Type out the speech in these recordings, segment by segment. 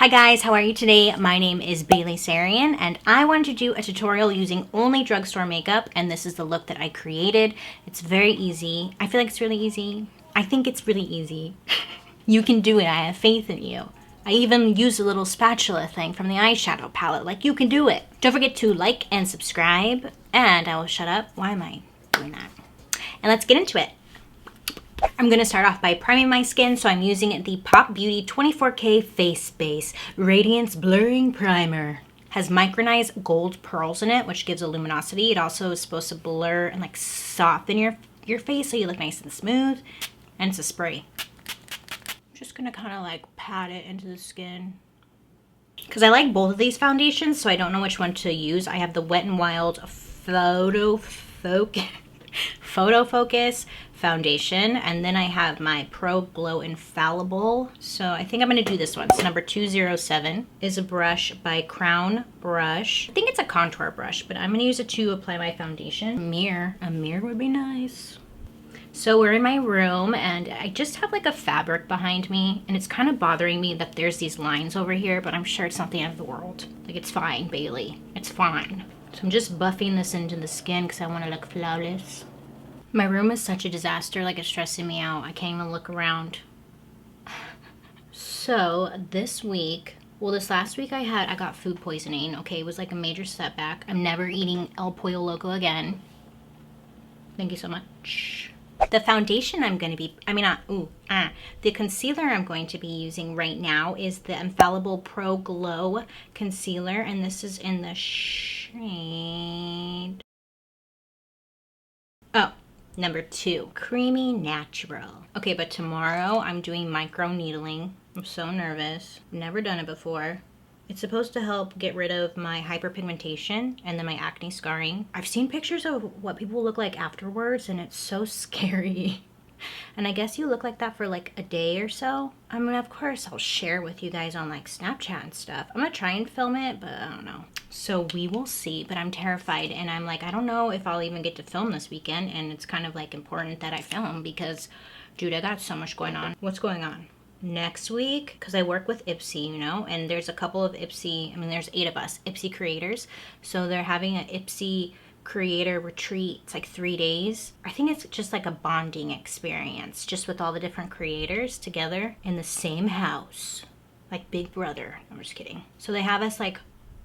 Hi guys, how are you today? My name is BaileySarian and I wanted to do a tutorial using only drugstore makeup, and this is the look that I created. It's very easy. I feel like it's really easy. I think it's really easy. You can do it. I have faith in you. I even used a little spatula thing from the eyeshadow palette. Like, you can do it. Don't forget to like and subscribe, and I will shut up. Why am I doing that? And let's get into it. I'm going to start off by priming my skin, so I'm using the Pop Beauty 24K Face Base Radiance Blurring Primer. Has micronized gold pearls in it, which gives a luminosity. It also is supposed to blur and like soften your face so you look nice and smooth. And it's a spray. I'm just going to kind of like pat it into the skin. Because I like both of these foundations, so I don't know which one to use. I have the Wet n Wild Photo Focus foundation, and then I have my Pro Glow Infallible. So I think I'm going to do this one. So number 207 is a brush by Crown Brush. I think it's a contour brush, but I'm going to use it to apply my foundation. A mirror would be nice. So we're in my room, and I just have like a fabric behind me, and it's kind of bothering me that there's these lines over here, but I'm sure it's not the end of the world. Like, it's fine, Bailey. It's fine. So I'm just buffing this into the skin because I want to look flawless. My room is such a disaster, like it's stressing me out. I can't even look around. So this week, well, this last week I got food poisoning. Okay, it was like a major setback. I'm never eating El Pollo Loco again. Thank you so much. The foundation I'm going to be, the concealer I'm going to be using right now is the Infallible Pro Glow Concealer, and this is in the shade, number 2, Creamy Natural. Okay, but tomorrow I'm doing micro needling. I'm so nervous. Never done it before. It's supposed to help get rid of my hyperpigmentation and then my acne scarring. I've seen pictures of what people look like afterwards, and it's so scary. And I guess you look like that for like a day or so. I mean, of course, I'll share with you guys on like Snapchat and stuff. I'm gonna try and film it, but I don't know. So we will see, but I'm terrified, and I'm like, I don't know if I'll even get to film this weekend, and it's kind of like important that I film because, dude, I got so much going on. What's going on? Next week, because I work with Ipsy, you know, and there's a couple of Ipsy, there's 8 of us, Ipsy creators. So they're having an Ipsy creator retreat. It's like 3 days. I think it's just like a bonding experience, just with all the different creators together in the same house. Like Big Brother. I'm just kidding. So they have us like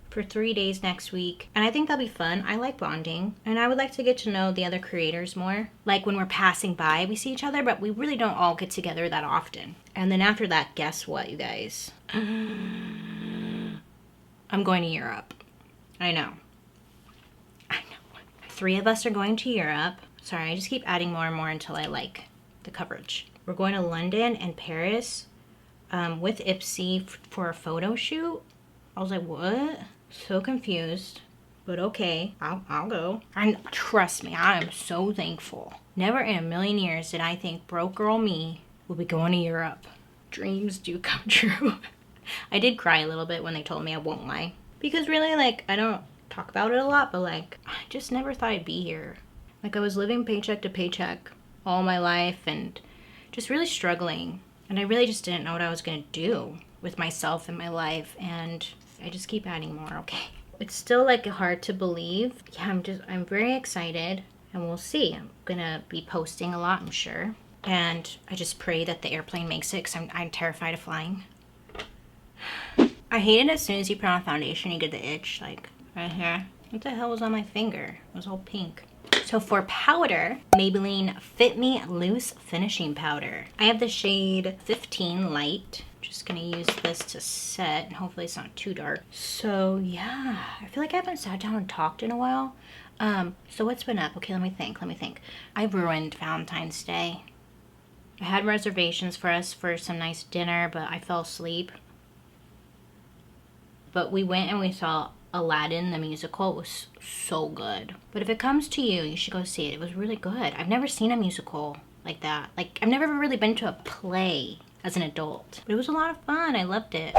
for 3 days next week, and I think that'll be fun. I like bonding, and I would like to get to know the other creators more. Like when we're passing by, we see each other, but we really don't all get together that often. And then after that, guess what, you guys? I'm going to Europe. I know. 3 of us are going to Europe. Sorry, I just keep adding more and more until I like the coverage. We're going to London and Paris with Ipsy for a photo shoot. I was like, what? So confused, but okay, I'll go. And trust me, I am so thankful. Never in a million years did I think broke girl me would be going to Europe. Dreams do come true. I did cry a little bit when they told me, I won't lie. Because really, like, I don't talk about it a lot, but like, I just never thought I'd be here. Like, I was living paycheck to paycheck all my life and just really struggling. And I really just didn't know what I was gonna do with myself and my life, and I just keep adding more, okay? It's still like hard to believe. Yeah, I'm very excited, and we'll see. I'm gonna be posting a lot, I'm sure. And I just pray that the airplane makes it, because I'm terrified of flying. I hate it as soon as you put on foundation, you get the itch, like right here. What the hell was on my finger? It was all pink. So for powder, Maybelline Fit Me Loose Finishing Powder. I have the shade 15 Light. Just gonna use this to set, and hopefully it's not too dark. So yeah, I feel like I haven't sat down and talked in a while. So what's been up? Okay, let me think. I ruined Valentine's Day. I had reservations for us for some nice dinner, but I fell asleep. But we went and we saw Aladdin the musical. It was so good. But if it comes to you, you should go see it. It was really good. I've never seen a musical like that. Like, I've never really been to a play as an adult. But it was a lot of fun. I loved it.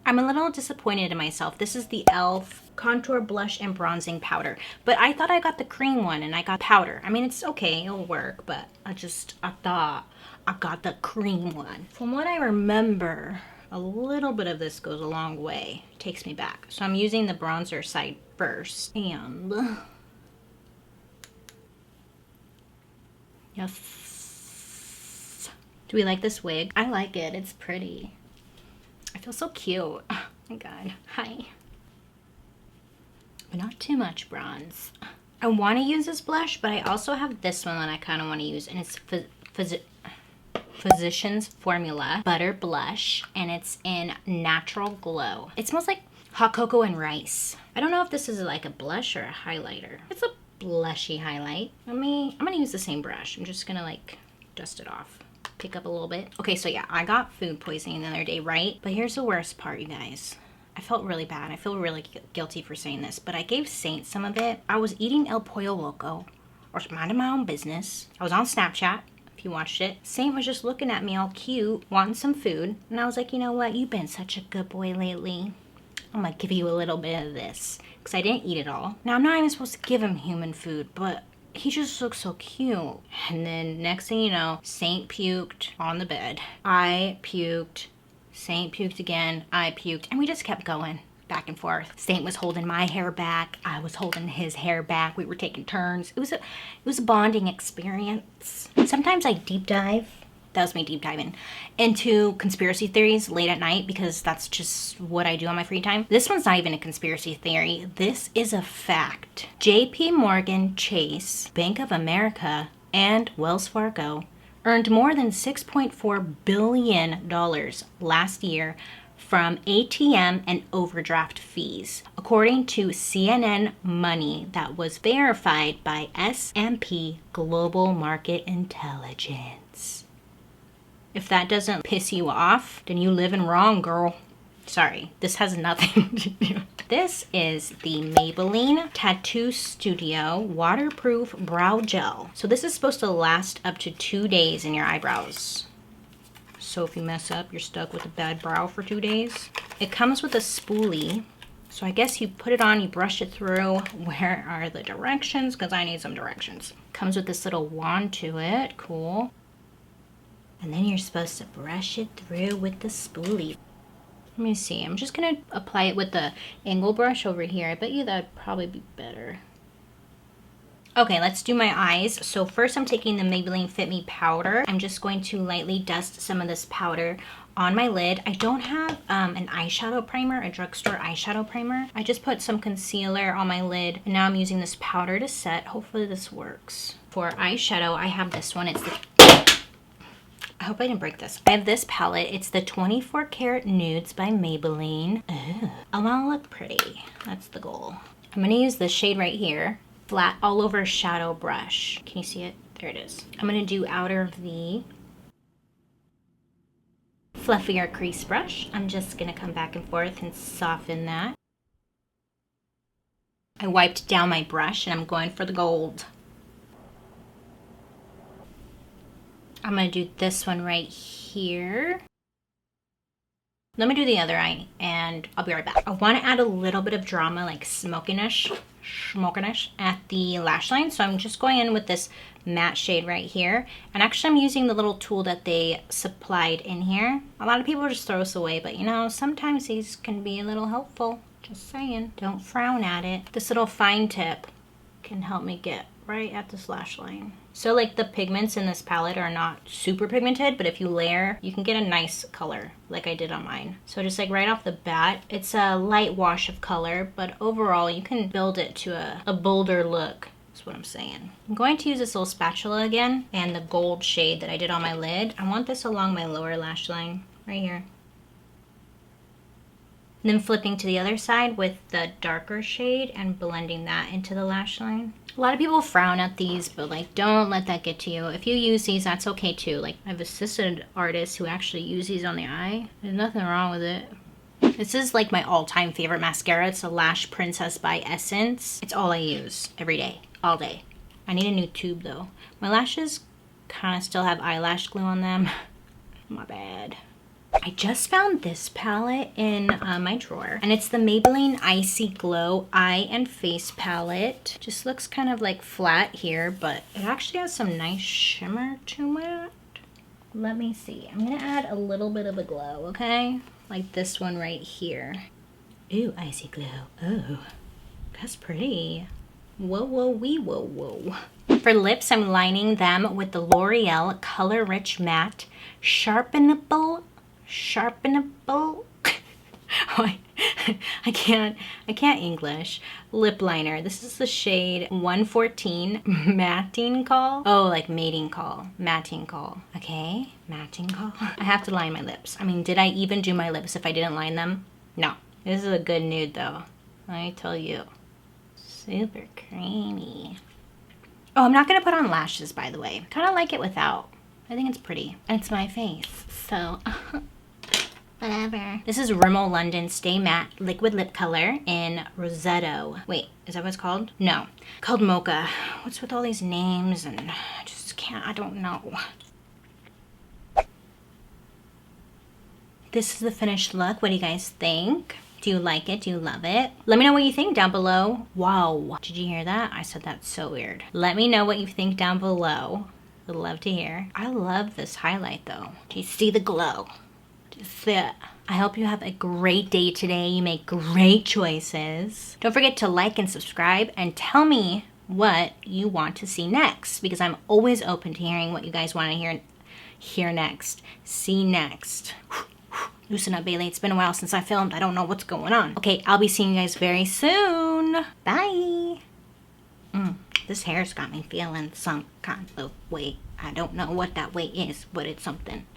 I'm a little disappointed in myself. This is the e.l.f. Contour Blush and Bronzing Powder. But I thought I got the cream one and I got powder. I mean, it's okay. It'll work. But I thought I got the cream one. From what I remember, A little bit of this goes a long way. It takes me back. So I'm using the bronzer side first. And yes. Do we like this wig? I like it. It's pretty. I feel so cute. Oh my god. Hi. But not too much bronze. I want to use this blush, but I also have this one that I kind of want to use, and it's Physicians Formula Butter Blush, and it's in Natural Glow. It smells like hot cocoa and rice. I don't know if this is like a blush or a highlighter. It's a blushy highlight. I'm gonna use the same brush. I'm just gonna like dust it off. Pick up a little bit. Okay, so yeah, I got food poisoning the other day, right? But here's the worst part, you guys. I felt really bad. I feel really guilty for saying this, but I gave Saint some of it. I was eating El Pollo Loco, or minding my own business. I was on Snapchat, if you watched it. Saint was just looking at me all cute, wanting some food. And I was like, you know what? You've been such a good boy lately. I'm gonna give you a little bit of this. Because I didn't eat it all. Now, I'm not even supposed to give him human food, but he just looks so cute. And then next thing you know, Saint puked on the bed. I puked. Saint puked again, I puked, and we just kept going back and forth. Saint was holding my hair back, I was holding his hair back. We were taking turns. It was a bonding experience. Sometimes I deep dive, that was me deep diving, into conspiracy theories late at night because that's just what I do on my free time. This one's not even a conspiracy theory. This is a fact. JP Morgan Chase, Bank of America, and Wells Fargo earned more than $6.4 billion last year from ATM and overdraft fees, according to CNN Money that was verified by S&P Global Market Intelligence. If that doesn't piss you off, then you living wrong, girl. Sorry, this has nothing to do. This is the Maybelline Tattoo Studio Waterproof Brow Gel. So this is supposed to last up to 2 days in your eyebrows. So if you mess up, you're stuck with a bad brow for 2 days. It comes with a spoolie. So I guess you put it on, you brush it through. Where are the directions? Because I need some directions. Comes with this little wand to it. Cool. And then you're supposed to brush it through with the spoolie. Let me see. I'm just going to apply it with the angle brush over here. I bet you that would probably be better. Okay, let's do my eyes. So first I'm taking the Maybelline Fit Me powder. I'm just going to lightly dust some of this powder on my lid. I don't have an eyeshadow primer, a drugstore eyeshadow primer. I just put some concealer on my lid, and now I'm using this powder to set. Hopefully this works. For eyeshadow, I have this one. It's the... I hope I didn't break this. I have this palette. It's the 24 Karat Nudes by Maybelline. Ooh, I want to look pretty. That's the goal. I'm going to use this shade right here. Flat all over shadow brush. Can you see it? There it is. I'm going to do outer V. Fluffier crease brush. I'm just going to come back and forth and soften that. I wiped down my brush and I'm going for the gold. I'm going to do this one right here. Let me do the other eye and I'll be right back. I want to add a little bit of drama, like smokiness at the lash line. So I'm just going in with this matte shade right here. And actually I'm using the little tool that they supplied in here. A lot of people just throw this away, but you know, sometimes these can be a little helpful. Just saying, don't frown at it. This little fine tip can help me get right at this lash line. So like the pigments in this palette are not super pigmented, but if you layer, you can get a nice color like I did on mine. So just like right off the bat, it's a light wash of color, but overall you can build it to a bolder look. That's what I'm saying. I'm going to use this little spatula again and the gold shade that I did on my lid. I want this along my lower lash line right here. And then flipping to the other side with the darker shade and blending that into the lash line. A lot of people frown at these, but like don't let that get to you. If you use these, that's okay too. Like I've assisted artists who actually use these on the eye. There's nothing wrong with it. This is like my all-time favorite mascara. It's a Lash Princess by Essence. It's all I use every day, all day. I need a new tube though. My lashes kind of still have eyelash glue on them. My bad. I just found this palette in my drawer, and it's the Maybelline Icy Glow Eye and Face Palette. Just looks kind of like flat here, but it actually has some nice shimmer to it. Let me see. I'm gonna add a little bit of a glow, okay? Like this one right here. Ooh, icy glow. Oh, that's pretty. Whoa, whoa, wee, whoa, whoa. For lips, I'm lining them with the L'Oreal Color Rich Matte Sharpenable. I can't English. Lip liner. This is the shade 114 Mating Call. Oh, like mating call. Mating call. Okay, mating call. I have to line my lips. I mean, did I even do my lips if I didn't line them? No. This is a good nude though. I tell you. Super creamy. Oh, I'm not gonna put on lashes, by the way. Kind of like it without. I think it's pretty. And it's my face, so whatever. This is Rimmel London Stay Matte Liquid Lip Color in Rosetto. Wait, is that what it's called? No, called Mocha. What's with all these names and I just can't, I don't know. This is the finished look. What do you guys think? Do you like it? Do you love it? Let me know what you think down below. Wow, did you hear that? I said that so weird. Let me know what you think down below. Would love to hear. I love this highlight though. Do you see the glow? Do you see it? I hope you have a great day today. You make great choices. Don't forget to like and subscribe and tell me what you want to see next because I'm always open to hearing what you guys want to hear next. See next. Loosen up, Bailey. It's been a while since I filmed. I don't know what's going on. Okay, I'll be seeing you guys very soon. Bye. This hair's got me feeling some kind of way. I don't know what that way is, but it's something.